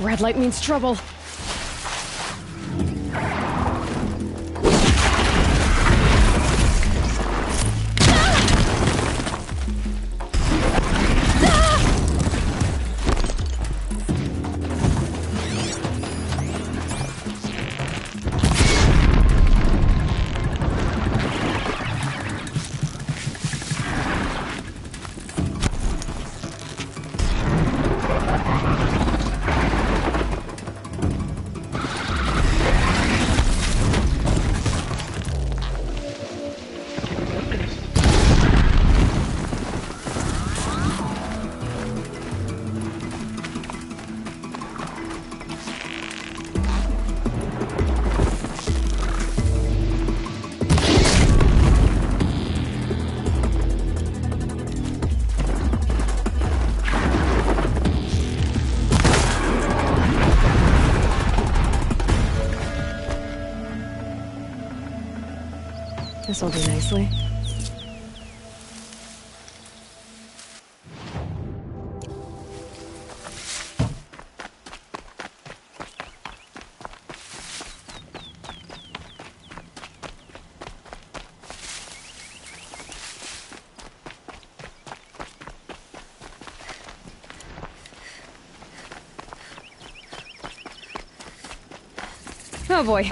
Red light means trouble. This'll do nicely. Oh boy.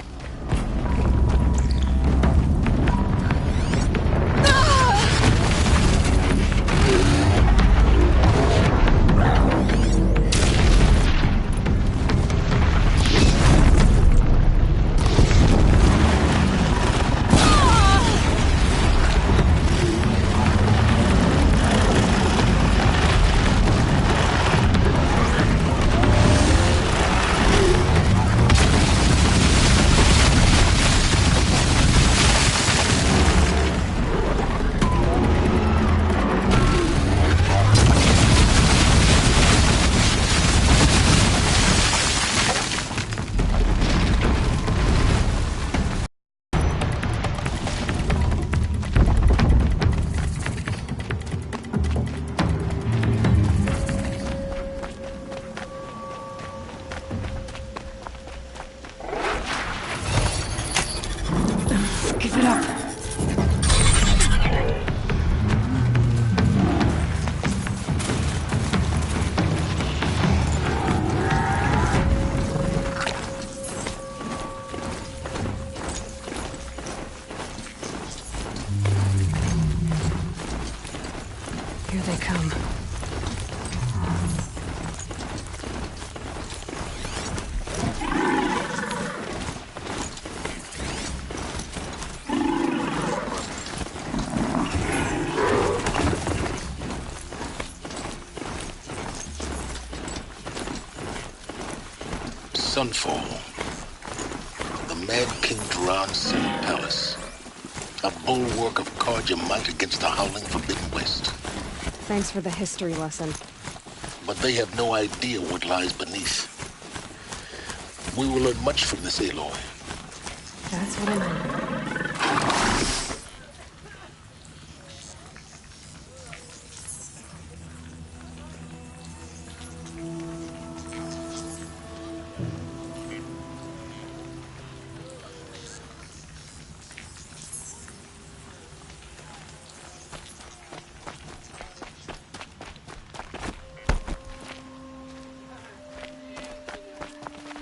Give it up. Here they come. Sunfall. The Mad King Duran's Senate Palace. A bulwark of Carja might against the howling Forbidden West. Thanks for the history lesson. But they have no idea what lies beneath. We will learn much from this Aloy. That's what I mean.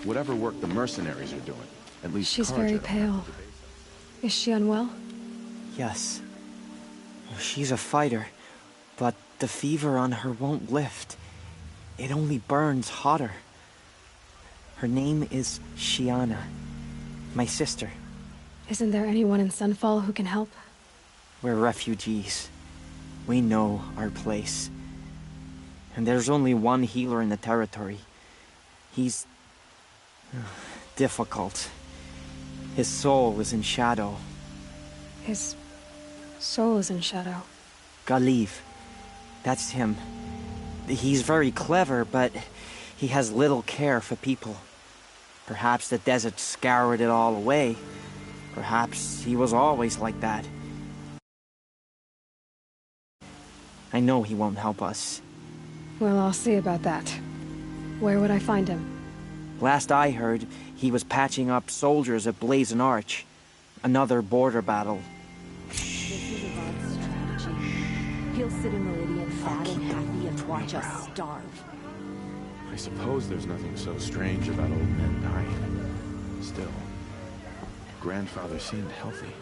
Whatever work the mercenaries are doing, at least She's Carja very don't have pale. to debate Is she unwell? Yes. She's a fighter, but the fever on her won't lift. It only burns hotter. Her name is Shiana, my sister. Isn't there anyone in Sunfall who can help? We're refugees. We know our place. And there's only one healer in the territory. He's difficult. His soul is in shadow. His soul is in shadow. Galiv. That's him. He's very clever, but he has little care for people. Perhaps the desert scoured it all away. Perhaps he was always like that. I know he won't help us. Well, I'll see about that. Where would I find him? Last I heard, he was patching up soldiers at Blazon Arch. Another border battle. This is Avad's strategy. He'll sit in Meridian fat and happy and watch us starve. I suppose there's nothing so strange about old men dying. Still, grandfather seemed healthy.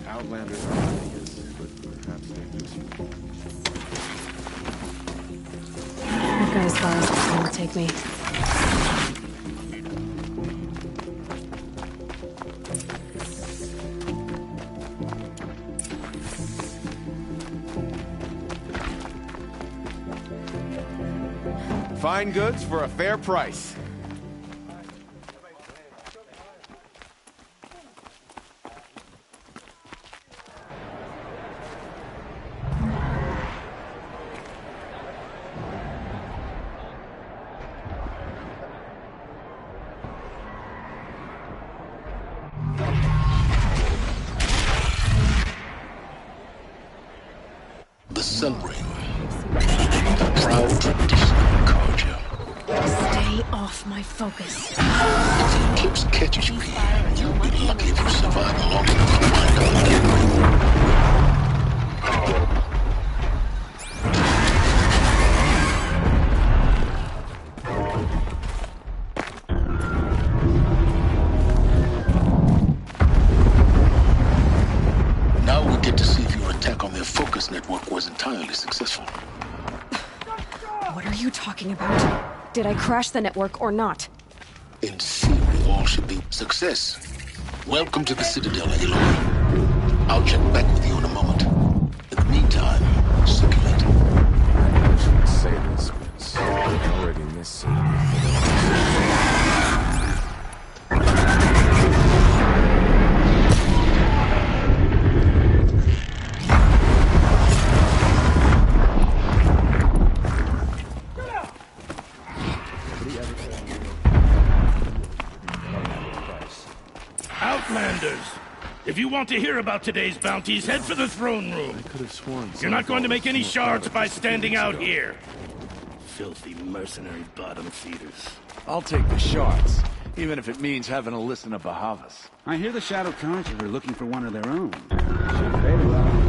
Outlanders are idiots, but perhaps they're useful. I've got as far as it's gonna take me. Fine goods for a fair price. The Sun Ring. The proud tradition of Karja. Stay off my focus. If the eclipse catches you here, you'll be lucky if you survive long enough to find out again. Now we get to see if your attack on their focus network was entirely successful. What are you talking about? Did I crash the network or not? In theory, all should be success. Welcome to the Citadel, Aloy. I'll check back with you in a moment. In the meantime, circulate. I shouldn't say this, Vince. I already missed Outlanders! If you want to hear about today's bounties, head for the throne room. I could have sworn. You're not going to make any shards by standing out here. Filthy mercenary bottom feeders. I'll take the shards, even if it means having to listen to Bahavas. I hear the Shadow Conjurers are looking for one of their own. Should pay well.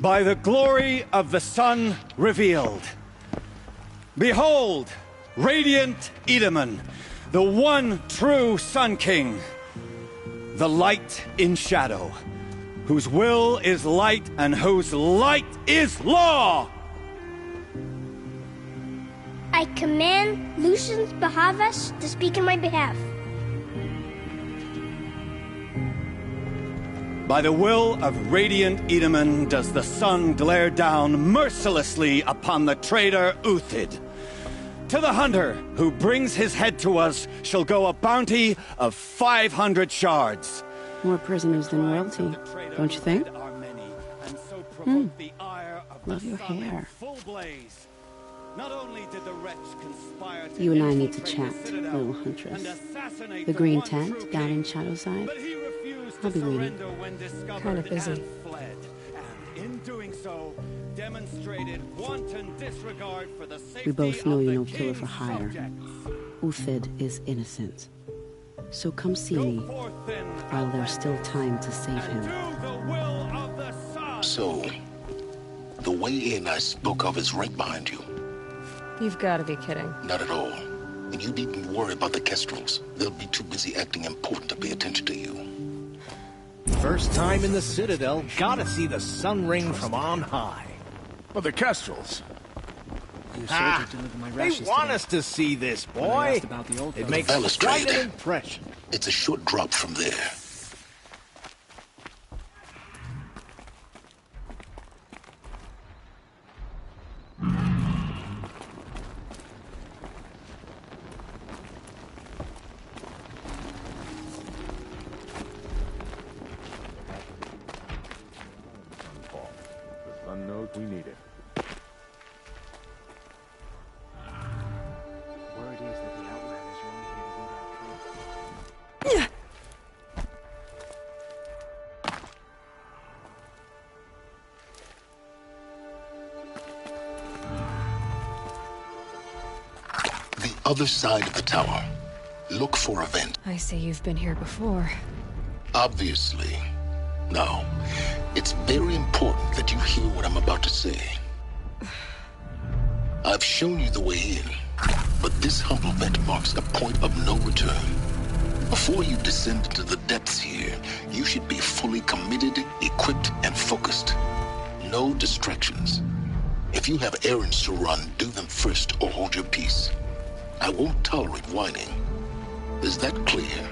By the glory of the sun revealed. Behold, radiant Edaman, the one true Sun King, the light in shadow, whose will is light and whose light is law! I command Lucius Bahavas to speak in my behalf. By the will of radiant Edaman does the sun glare down mercilessly upon the traitor Uthid. To the hunter who brings his head to us shall go a bounty of 500 shards. More prisoners than royalty, don't you think? Love your hair. You and I need to chat, little huntress. The green tent down in Shadowside. I'll be waiting. Kind of busy. We both know you're no killer for hire. Uthid is innocent. So come see me while there's still time to save him. So, the way in I spoke of is right behind you. You've got to be kidding. Not at all. And you needn't worry about the Kestrels. They'll be too busy acting important to pay attention to you. First time in the Citadel, gotta see the sun ring from on high. But the Kestrels. They want us to see this, boy. It makes quite an impression. It's a short drop from there. The sun knows we need it. Word is that the Outlanders are only here to lead our troops. The other side of the tower. Look for a vent. I say you've been here before. Obviously. Now, it's very important that you hear what I'm about to say. I've shown you the way in, but this humble vent marks a point of no return. Before you descend into the depths here, you should be fully committed, equipped, and focused. No distractions. If you have errands to run, do them first or hold your peace. I won't tolerate whining. Is that clear?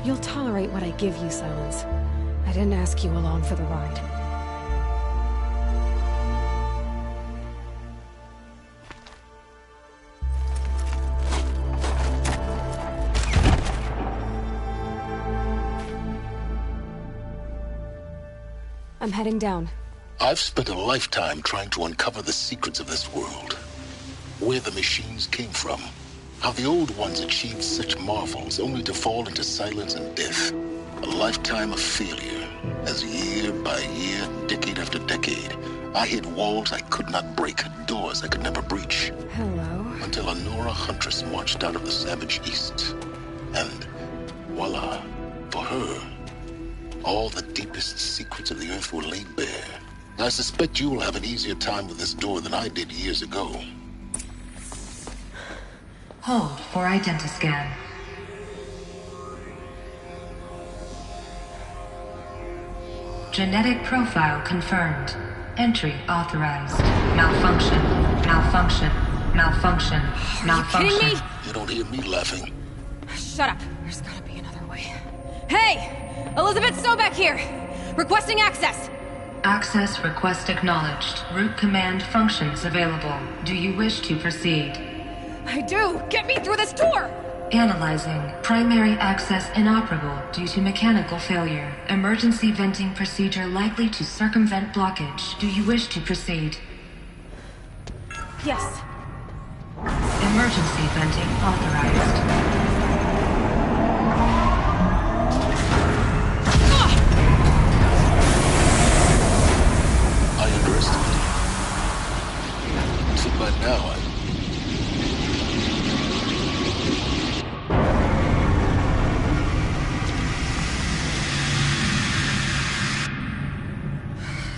You'll tolerate what I give you, Silence. I didn't ask you along for the ride. I'm heading down. I've spent a lifetime trying to uncover the secrets of this world. Where the machines came from. How the old ones achieved such marvels only to fall into silence and death. A lifetime of failure. As year by year, decade after decade, I hit walls I could not break, doors I could never breach. Hello. Until a Nora huntress marched out of the savage east. And voila, for her, all the deepest secrets of the earth were laid bare. I suspect you will have an easier time with this door than I did years ago. Hold for identiscan. Genetic profile confirmed. Entry authorized. Malfunction. Malfunction. Malfunction. Malfunction. Are you kidding me? You don't hear me laughing. Shut up. There's gotta be another way. Hey! Elizabeth Sobeck here! Requesting access! Access request acknowledged. Root command functions available. Do you wish to proceed? I do! Get me through this door! Analyzing. Primary access inoperable due to mechanical failure. Emergency venting procedure likely to circumvent blockage. Do you wish to proceed? Yes. Emergency venting authorized. I underestimated. So by now,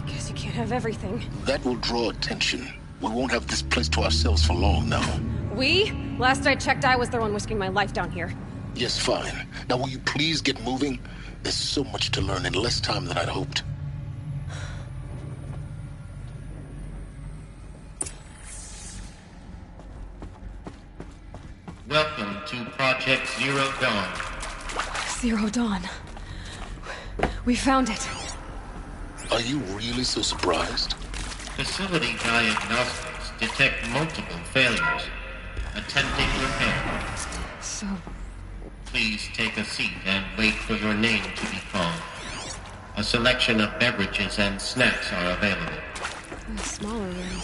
Guess you can't have everything. That will draw attention. We won't have this place to ourselves for long now. We? Last I checked, I was the one risking my life down here. Yes, fine. Now will you please get moving? There's so much to learn in less time than I'd hoped. Welcome to Project Zero Dawn. Zero Dawn. We found it. Are you really so surprised? Facility diagnostics detect multiple failures. Attempting repair. So... Please take a seat and wait for your name to be called. A selection of beverages and snacks are available. A smaller room.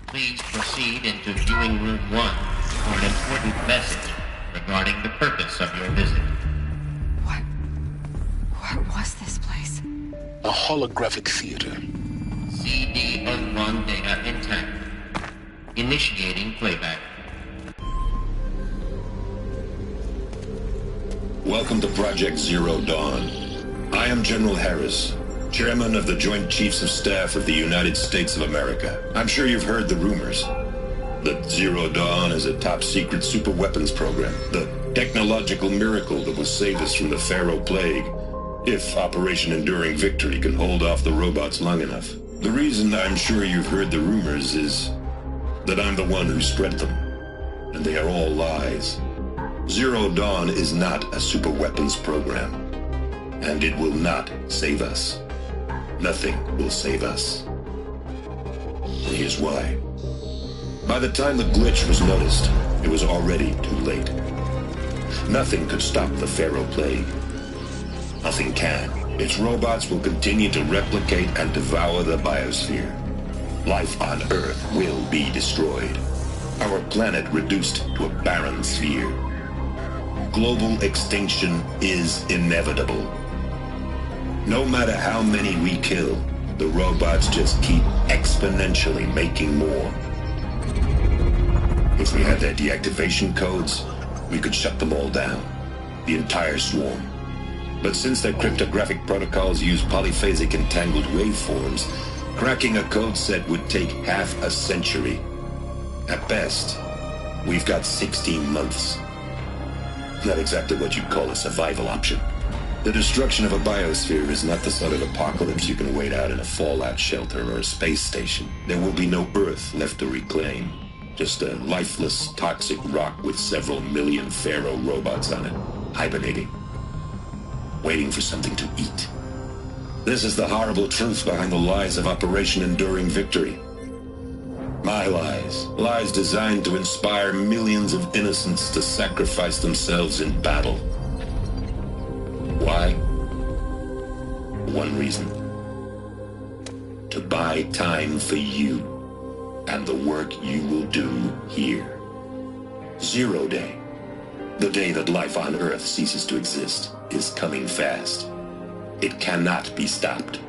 Please proceed into viewing room 1 for an important message regarding the purpose of your visit. What was this place? A holographic theater. CD01 data intake Initiating playback. Welcome to Project Zero Dawn. I am General Harris, Chairman of the Joint Chiefs of Staff of the United States of America. I'm sure you've heard the rumors that Zero Dawn is a top-secret superweapons program, the technological miracle that will save us from the Pharaoh Plague, if Operation Enduring Victory can hold off the robots long enough. The reason I'm sure you've heard the rumors is that I'm the one who spread them, and they are all lies. Zero Dawn is not a superweapons program, and it will not save us. Nothing will save us. And here's why. By the time the glitch was noticed, it was already too late. Nothing could stop the Pharaoh Plague. Nothing can. Its robots will continue to replicate and devour the biosphere. Life on Earth will be destroyed. Our planet reduced to a barren sphere. Global extinction is inevitable. No matter how many we kill, the robots just keep exponentially making more. If we had their deactivation codes, we could shut them all down. The entire swarm. But since their cryptographic protocols use polyphasic entangled waveforms, cracking a code set would take half a century. At best, we've got 16 months. Not exactly what you'd call a survival option. The destruction of a biosphere is not the sort of apocalypse you can wait out in a fallout shelter or a space station. There will be no Earth left to reclaim. Just a lifeless, toxic rock with several million Pharaoh robots on it, hibernating, waiting for something to eat. This is the horrible truth behind the lies of Operation Enduring Victory. My lies. Lies designed to inspire millions of innocents to sacrifice themselves in battle. Why? One reason. To buy time for you and the work you will do here. Zero Day, the day that life on Earth ceases to exist, is coming fast. It cannot be stopped.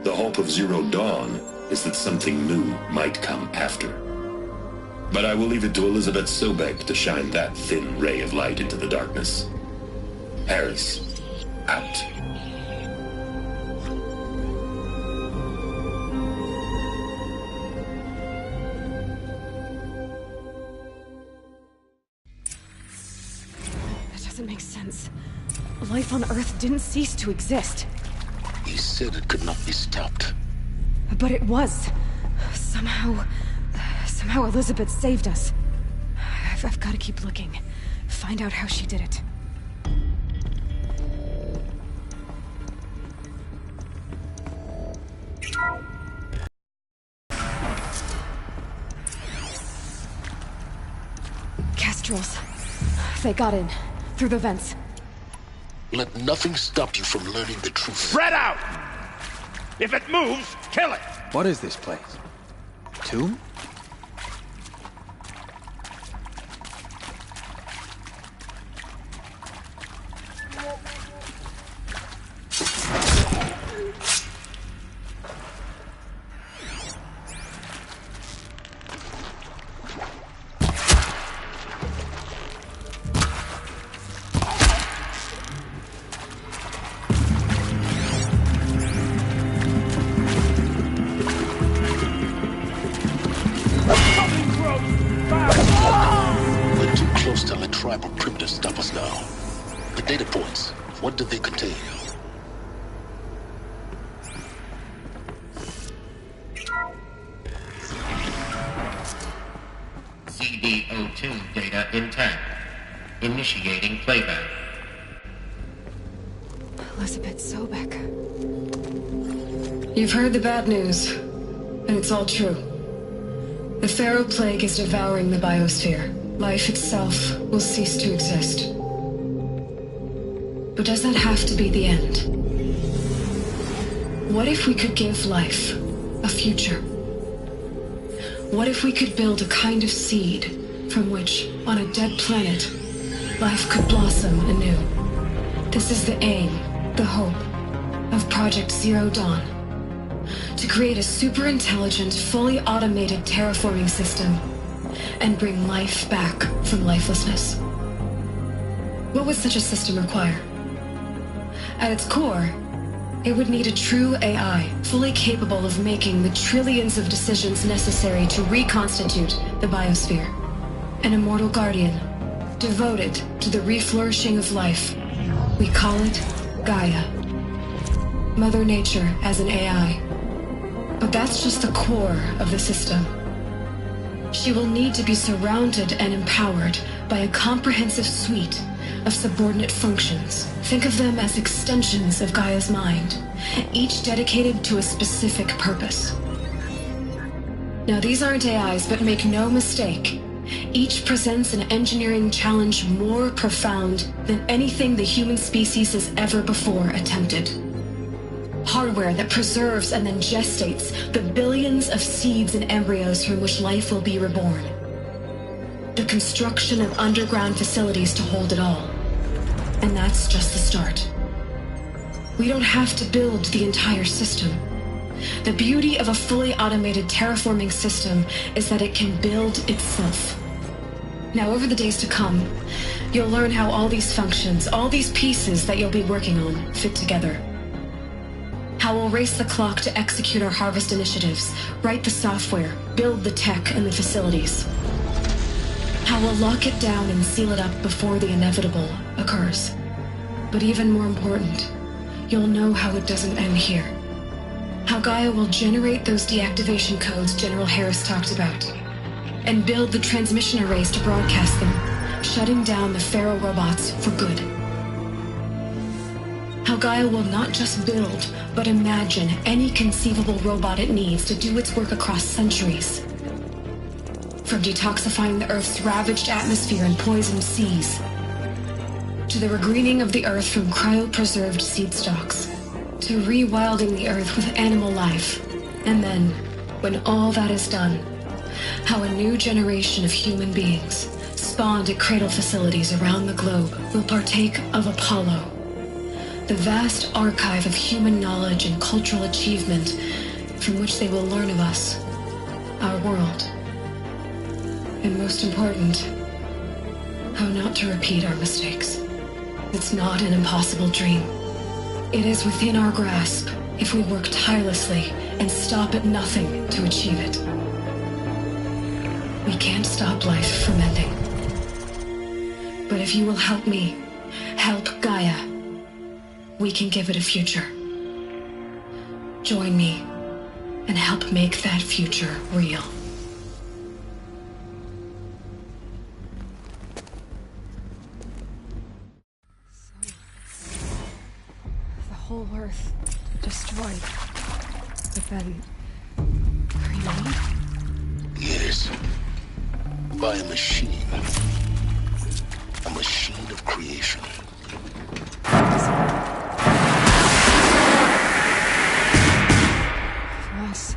The hope of Zero Dawn is that something new might come after. But I will leave it to Elizabeth Sobek to shine that thin ray of light into the darkness. Harris, out. That doesn't make sense. Life on Earth didn't cease to exist. He said it could not be stopped. But it was. Somehow Elizabeth saved us. I've got to keep looking. Find out how she did it. Kestrels. They got in. Through the vents. Let nothing stop you from learning the truth. Spread out! If it moves, kill it! What is this place? Tomb? What did they contain? CD02 data intact. Initiating playback. Elizabeth Sobek. You've heard the bad news, and it's all true. The Pharaoh Plague is devouring the biosphere. Life itself will cease to exist. But does that have to be the end? What if we could give life a future? What if we could build a kind of seed from which, on a dead planet, life could blossom anew? This is the aim, the hope, of Project Zero Dawn. To create a super-intelligent, fully automated terraforming system and bring life back from lifelessness. What would such a system require? At its core, it would need a true AI, fully capable of making the trillions of decisions necessary to reconstitute the biosphere. An immortal guardian, devoted to the reflourishing of life. We call it Gaia. Mother Nature as an AI. But that's just the core of the system. She will need to be surrounded and empowered by a comprehensive suite of subordinate functions. Think of them as extensions of Gaia's mind, each dedicated to a specific purpose. Now, these aren't AIs, but make no mistake, each presents an engineering challenge more profound than anything the human species has ever before attempted. Hardware that preserves and then gestates the billions of seeds and embryos from which life will be reborn. The construction of underground facilities to hold it all. And that's just the start. We don't have to build the entire system. The beauty of a fully automated terraforming system is that it can build itself. Now, over the days to come, you'll learn how all these functions, all these pieces that you'll be working on, fit together. How we'll race the clock to execute our harvest initiatives, write the software, build the tech and the facilities. How we'll lock it down and seal it up before the inevitable occurs. But even more important, you'll know how it doesn't end here. How Gaia will generate those deactivation codes General Harris talked about, and build the transmission arrays to broadcast them, shutting down the Pharaoh robots for good. How Gaia will not just build, but imagine any conceivable robot it needs to do its work across centuries. From detoxifying the Earth's ravaged atmosphere and poisoned seas, to the regreening of the Earth from cryopreserved seed stalks, to rewilding the Earth with animal life. And then, when all that is done, how a new generation of human beings, spawned at cradle facilities around the globe, will partake of Apollo, the vast archive of human knowledge and cultural achievement from which they will learn of us, our world. And most important, how not to repeat our mistakes. It's not an impossible dream. It is within our grasp if we work tirelessly and stop at nothing to achieve it. We can't stop life from ending. But if you will help me, help Gaia, we can give it a future. Join me and help make that future real. The whole Earth destroyed, but then remade? Yes. By a machine. A machine of creation. Us.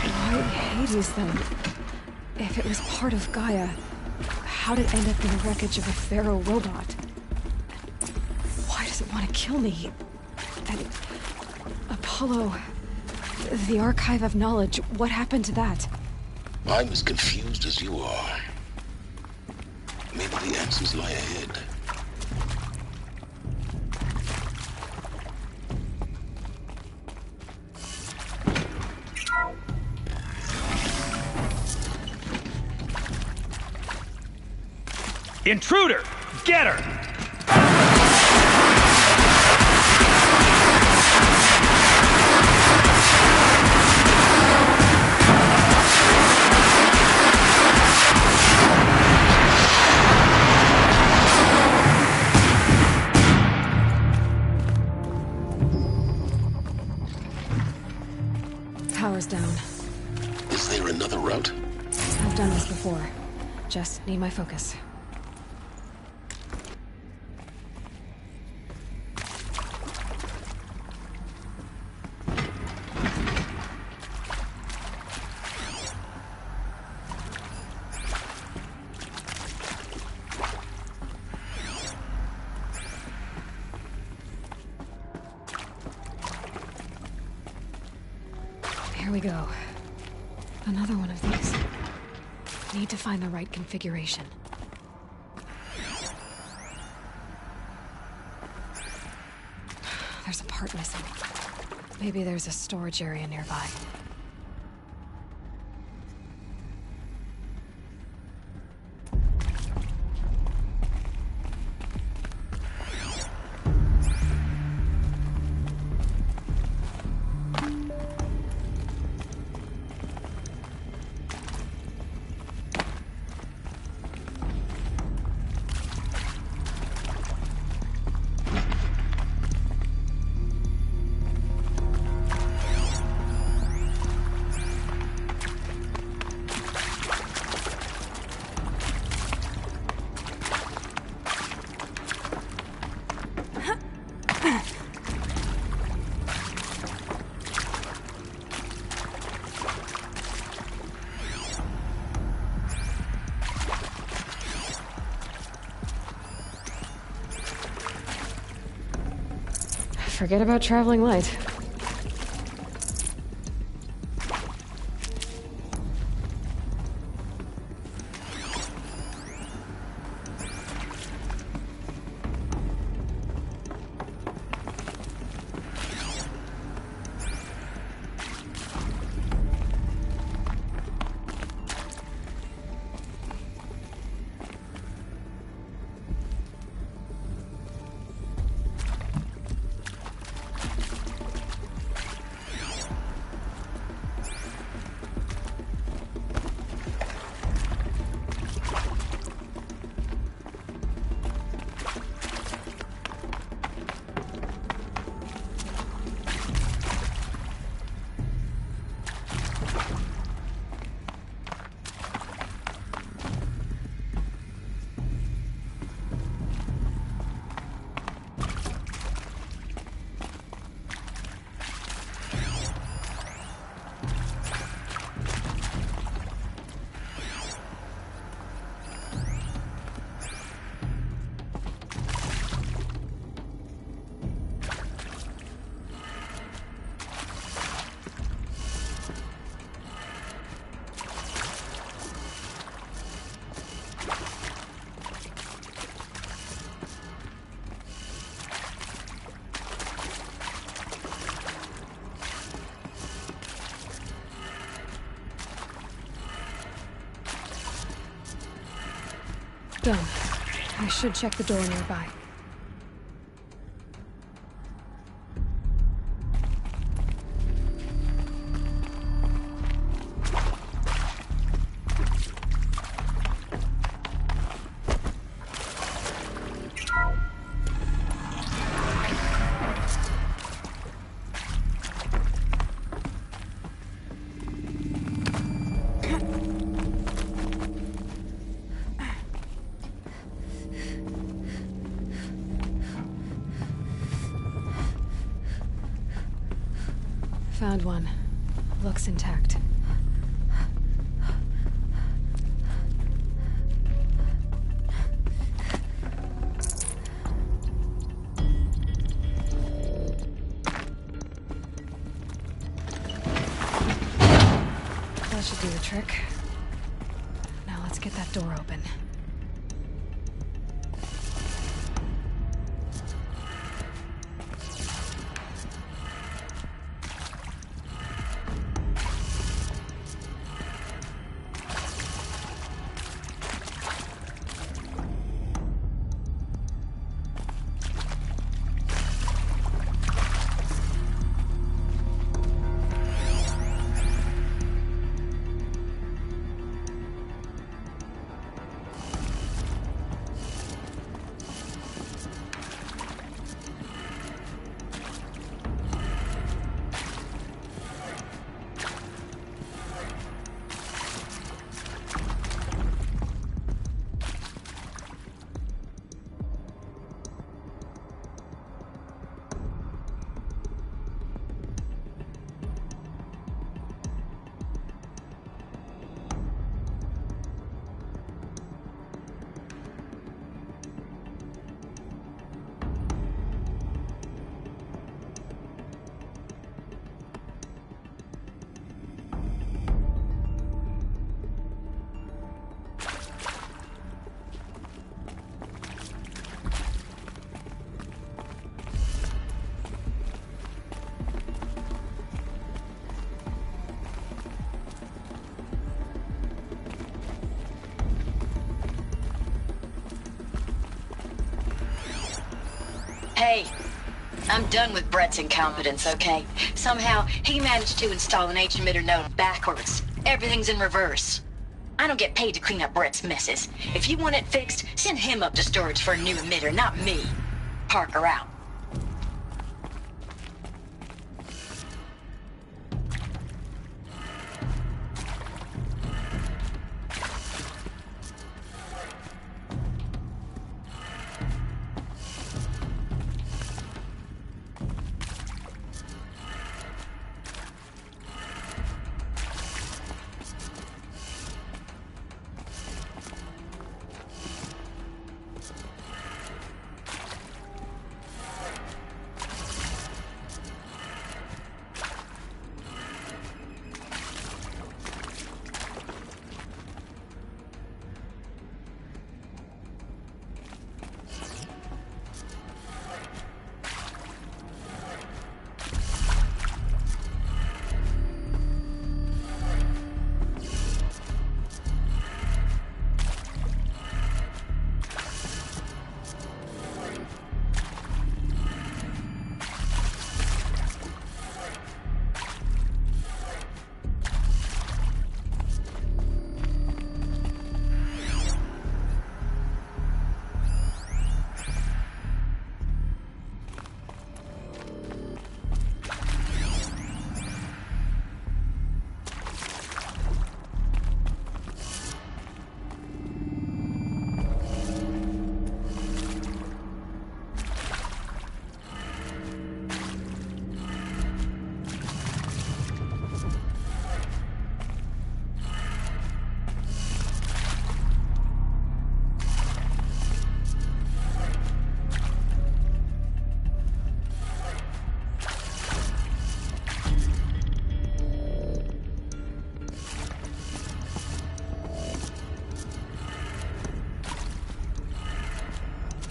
Why Hades then? If it was part of Gaia, how'd it end up in the wreckage of a Pharaoh robot? Why does it want to kill me? And Apollo, the archive of knowledge, what happened to that? I'm as confused as you are. Maybe the answers lie ahead. Intruder! Get her! Power's down. Is there another route? I've done this before. Just need my focus. Here we go. Another one of these. Need to find the right configuration. There's a part missing. Maybe there's a storage area nearby. Forget about traveling light. Done. I should check the door nearby. Found one. Looks intact. That should do the trick. Now let's get that door open. Hey, I'm done with Brett's incompetence, okay? Somehow, he managed to install an H-emitter node backwards. Everything's in reverse. I don't get paid to clean up Brett's messes. If you want it fixed, send him up to storage for a new emitter, not me. Parker out.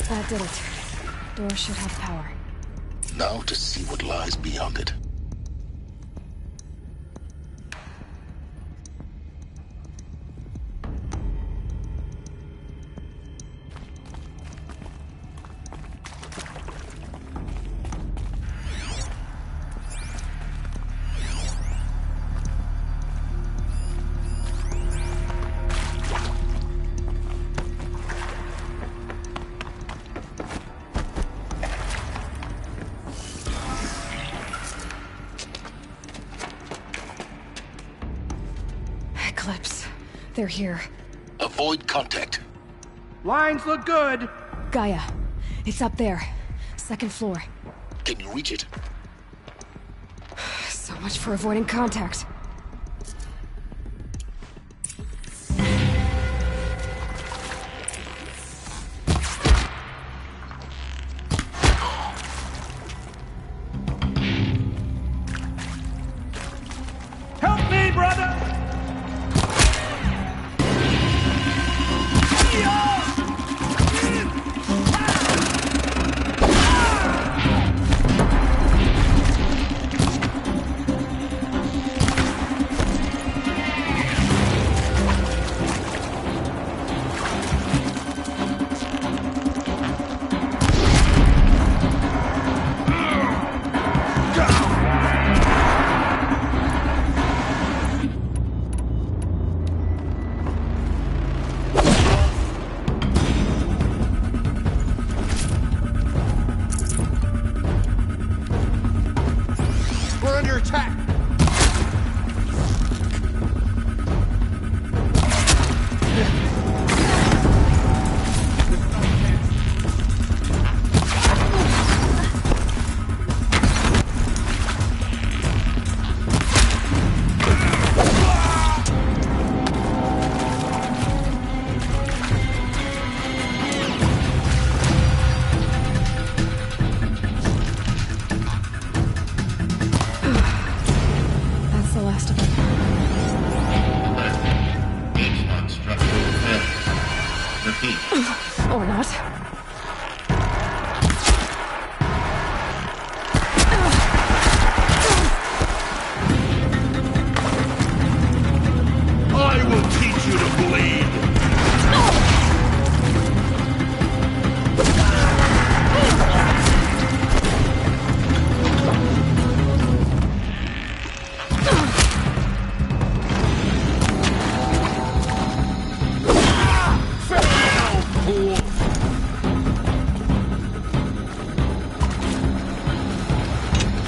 That did it. Door should have power. Now to see what lies beyond it. They're here. Avoid contact. Lines look good. Gaia. It's up there. Second floor. Can you reach it? So much for avoiding contact. Help me, brother!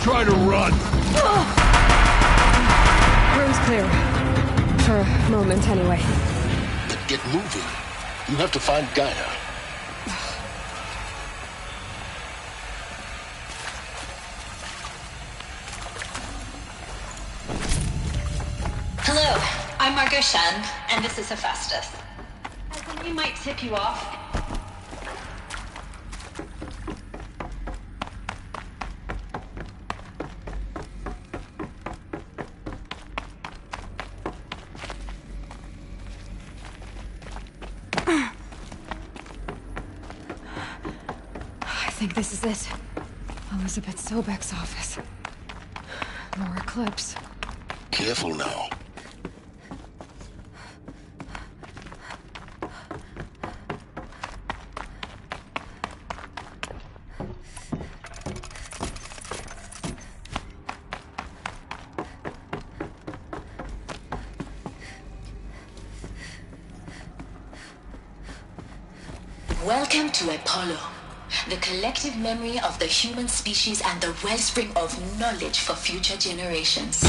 try to run. Room's clear. For a moment, anyway. Then get moving. You have to find Gaia. Hello, I'm Margot Shen, and this is Hephaestus. As the name might tip you off, I think this is it. Elizabeth Sobek's office. More Eclipse. Careful now. welcome to Apollo, the collective memory of the human species and the wellspring of knowledge for future generations.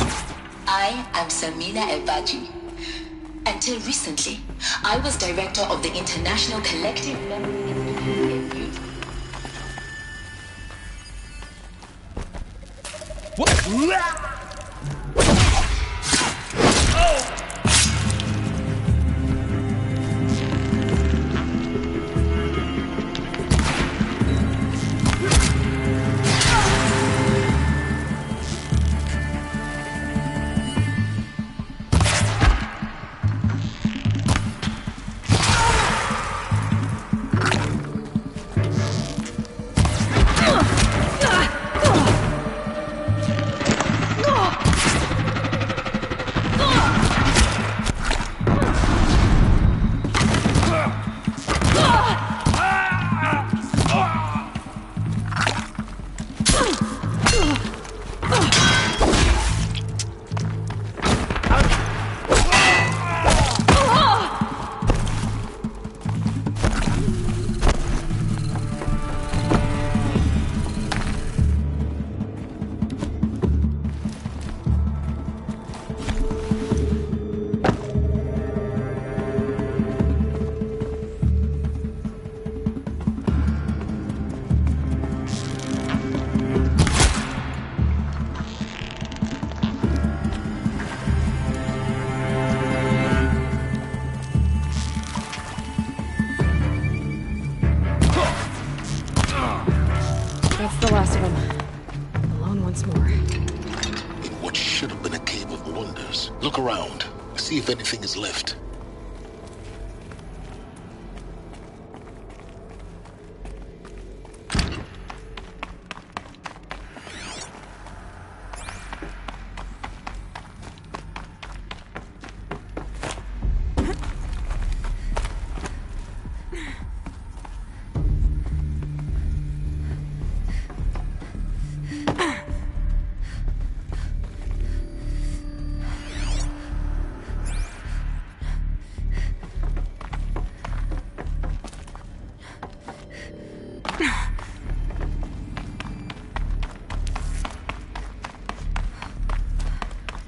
I am Samina Ebaji. Until recently, I was director of the International Collective Memory Institute in New York. What? That's the last of them. Alone once more. In what should have been a cave of wonders. Look around. See if anything is left.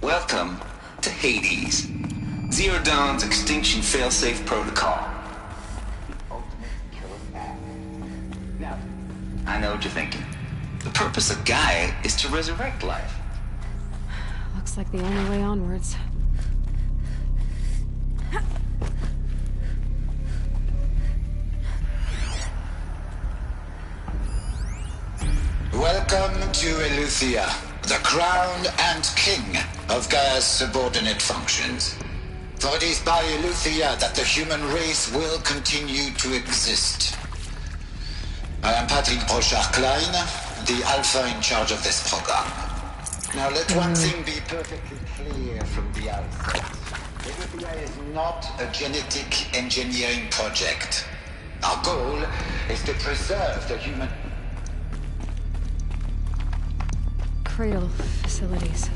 Welcome to Hades, Zero Dawn's extinction failsafe protocol. The ultimate killer act. Now, I know what you're thinking. The purpose of Gaia is to resurrect life. Looks like the only way onwards. Welcome to Eleuthia, the crown and king of Gaia's subordinate functions. For it is by Eleuthia that the human race will continue to exist. I am Patrick Brochard-Klein, the alpha in charge of this program. Now let one thing be perfectly clear from the outset. Eleuthia is not a genetic engineering project. Our goal is to preserve the human... Cradle facilities.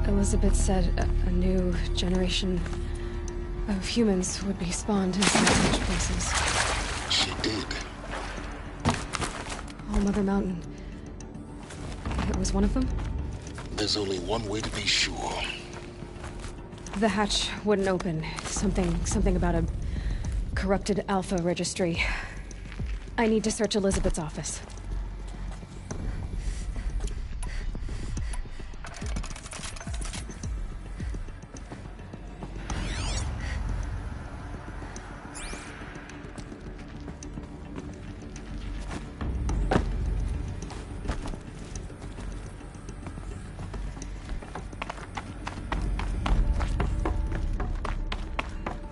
Elizabeth said a new generation of humans would be spawned inside such places. She did. Oh, Mother Mountain. It was one of them? There's only one way to be sure. The hatch wouldn't open. Something about a corrupted Alpha registry. I need to search Elizabeth's office.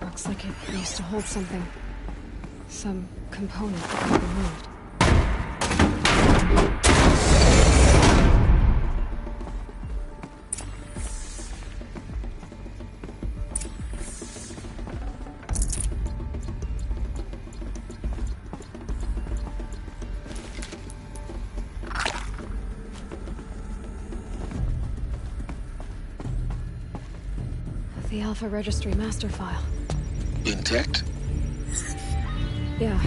Looks like it used to hold something. Some component that got removed. The Alpha Registry master file. Intact? Yeah.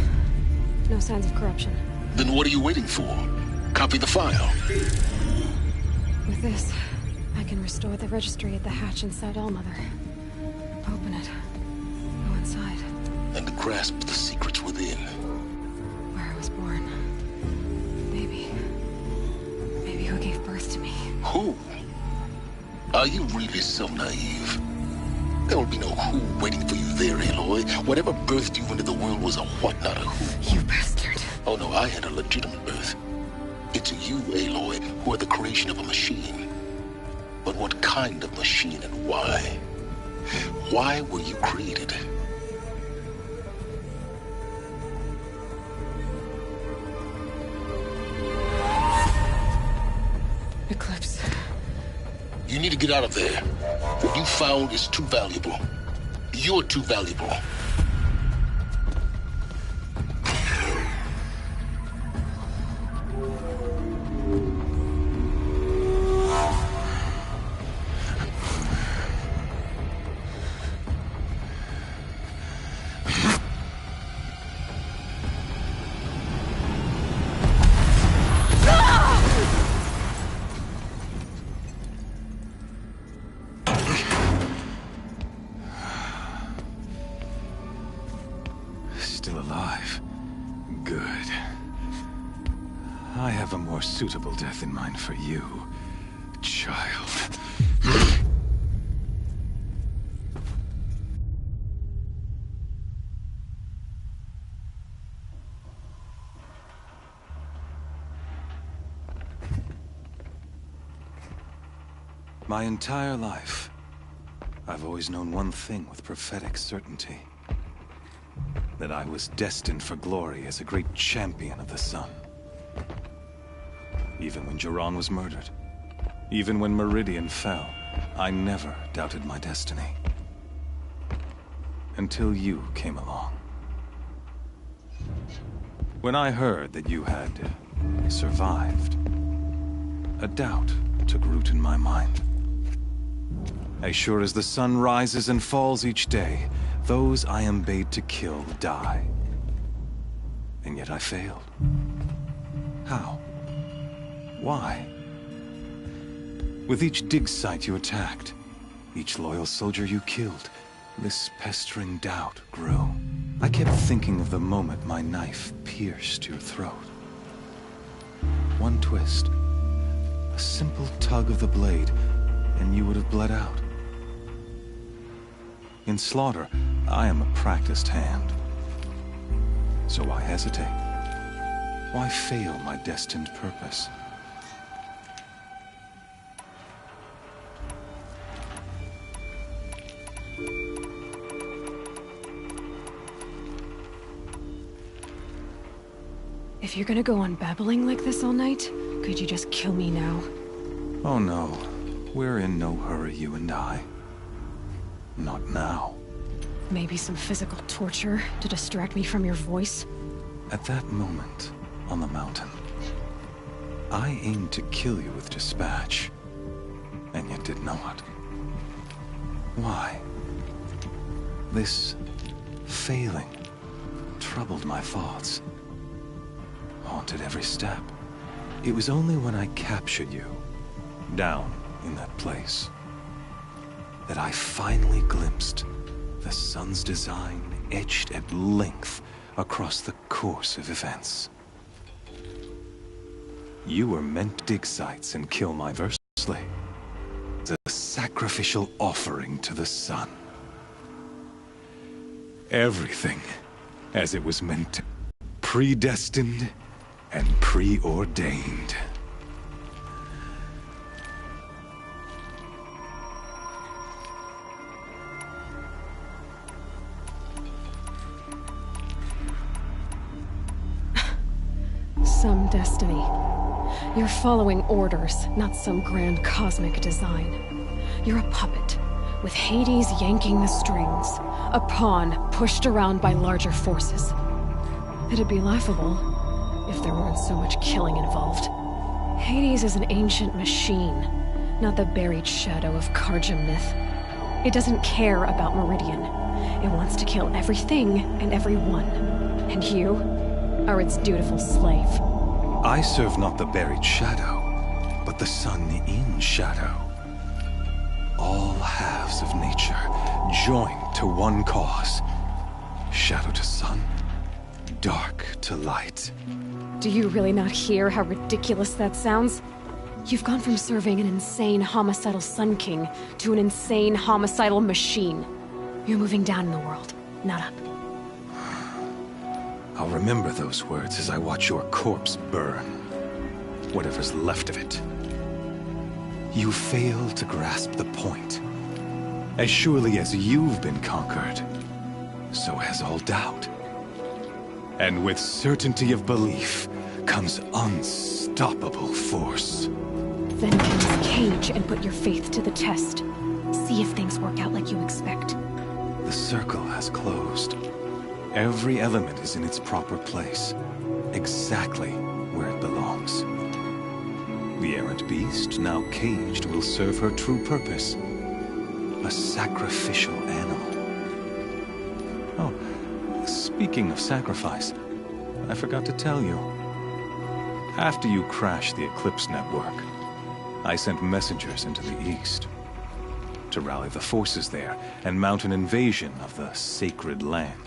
No signs of corruption. Then what are you waiting for? Copy the file. With this, I can restore the registry at the hatch inside Allmother. Open it. Go inside. And grasp the secrets within. Where I was born. Maybe who gave birth to me. Who? Are you really so naive? There will be no who waiting for you there, Aloy. Whatever birthed you into the world was a what, not a who. You bastard. Oh no, I had a legitimate birth. It's you, Aloy, who are the creation of a machine. But what kind of machine and why? Why were you created? Eclipse. You need to get out of there. What you found is too valuable. You're too valuable. Still alive. Good. I have a more suitable death in mind for you, child. My entire life, I've always known one thing with prophetic certainty. That I was destined for glory as a great champion of the sun. Even when Jiran was murdered, even when Meridian fell, I never doubted my destiny. Until you came along. When I heard that you had survived, a doubt took root in my mind. As sure as the sun rises and falls each day, those I am bade to kill die. And yet I failed. How? Why? With each dig site you attacked, each loyal soldier you killed, this pestering doubt grew. I kept thinking of the moment my knife pierced your throat. One twist, a simple tug of the blade, and you would have bled out. In slaughter, I am a practiced hand. So why hesitate? Why fail my destined purpose? If you're gonna go on babbling like this all night, could you just kill me now? Oh no, we're in no hurry, you and I. Not now. Maybe some physical torture to distract me from your voice? At that moment, on the mountain, I aimed to kill you with dispatch, and yet did not. Why? This failing troubled my thoughts, haunted every step. It was only when I captured you, down in that place, that I finally glimpsed the sun's design etched at length across the course of events. You were meant to dig sites and kill my Versely, as a sacrificial offering to the sun. Everything as it was meant to, predestined and preordained. Some destiny. You're following orders, not some grand cosmic design. You're a puppet, with Hades yanking the strings, a pawn pushed around by larger forces. It'd be laughable if there weren't so much killing involved. Hades is an ancient machine, not the buried shadow of Karja myth. It doesn't care about Meridian. It wants to kill everything and everyone. And you are its dutiful slave. I serve not the buried shadow, but the sun in shadow. All halves of nature joined to one cause. Shadow to sun, dark to light. Do you really not hear how ridiculous that sounds? You've gone from serving an insane homicidal Sun King to an insane homicidal machine. You're moving down in the world, not up. I'll remember those words as I watch your corpse burn. Whatever's left of it. You fail to grasp the point. As surely as you've been conquered, so has all doubt. And with certainty of belief comes unstoppable force. Then get this cage and put your faith to the test. See if things work out like you expect. The circle has closed. Every element is in its proper place, exactly where it belongs. The errant beast, now caged, will serve her true purpose. A sacrificial animal. Oh, speaking of sacrifice, I forgot to tell you. After you crashed the Eclipse network, I sent messengers into the east to rally the forces there and mount an invasion of the sacred land.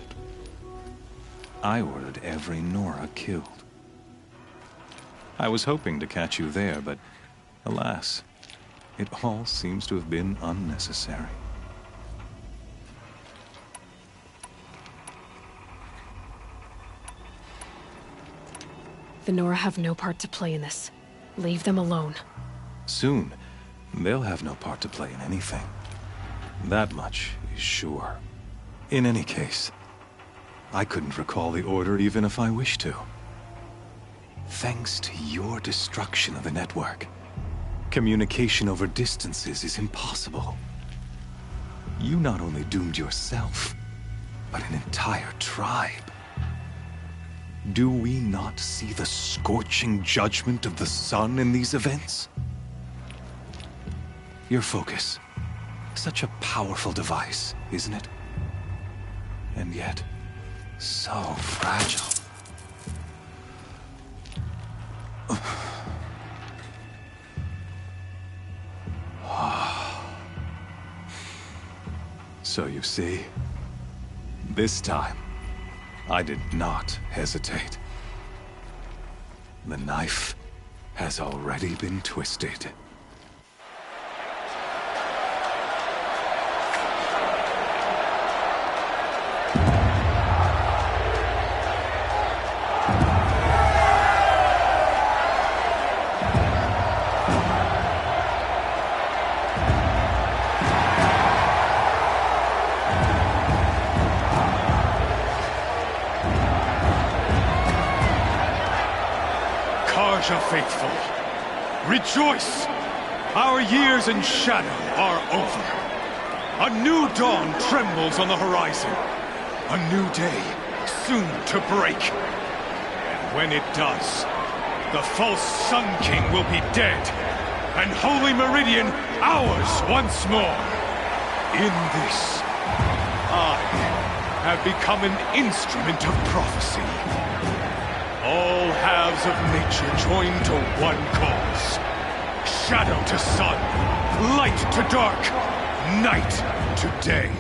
I ordered every Nora killed. I was hoping to catch you there, but alas, it all seems to have been unnecessary. The Nora have no part to play in this. Leave them alone. Soon, they'll have no part to play in anything. That much is sure. In any case, I couldn't recall the order even if I wished to. Thanks to your destruction of the network, communication over distances is impossible. You not only doomed yourself, but an entire tribe. Do we not see the scorching judgment of the sun in these events? Your focus, such a powerful device, isn't it? And yet, so fragile. So you see, this time, I did not hesitate. The knife has already been twisted. Karja faithful, rejoice! Our years in shadow are over. A new dawn trembles on the horizon. A new day soon to break. And when it does, the false Sun King will be dead, and Holy Meridian ours once more. In this, I have become an instrument of prophecy. All have loves of nature joined to one cause. Shadow to sun, light to dark, night to day.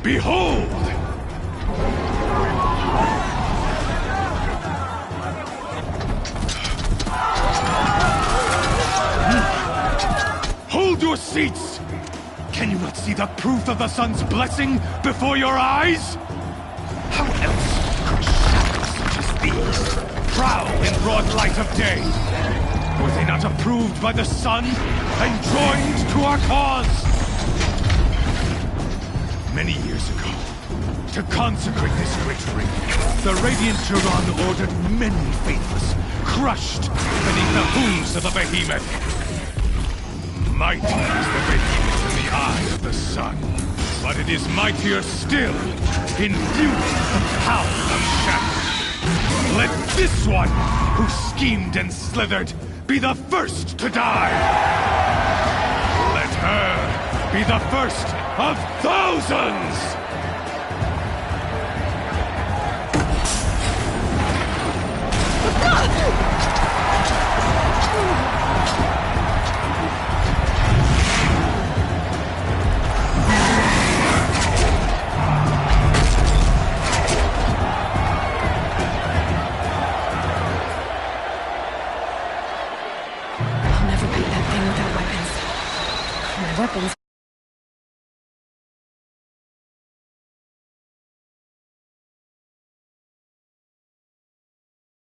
Behold! Hold your seats! Can you not see the proof of the sun's blessing before your eyes? How else could shadows such as these prowl in broad light of day? Were they not approved by the sun and joined to our cause? Many years ago, to consecrate this great ring, the Radiant Turan ordered many faithless, crushed beneath the hooves of the behemoth. Mighty is the behemoth in the eye of the sun, but it is mightier still in view of the power of shadow. Let this one, who schemed and slithered, be the first to die. Let her be the first of thousands! I'll never beat that thing without weapons. My weapons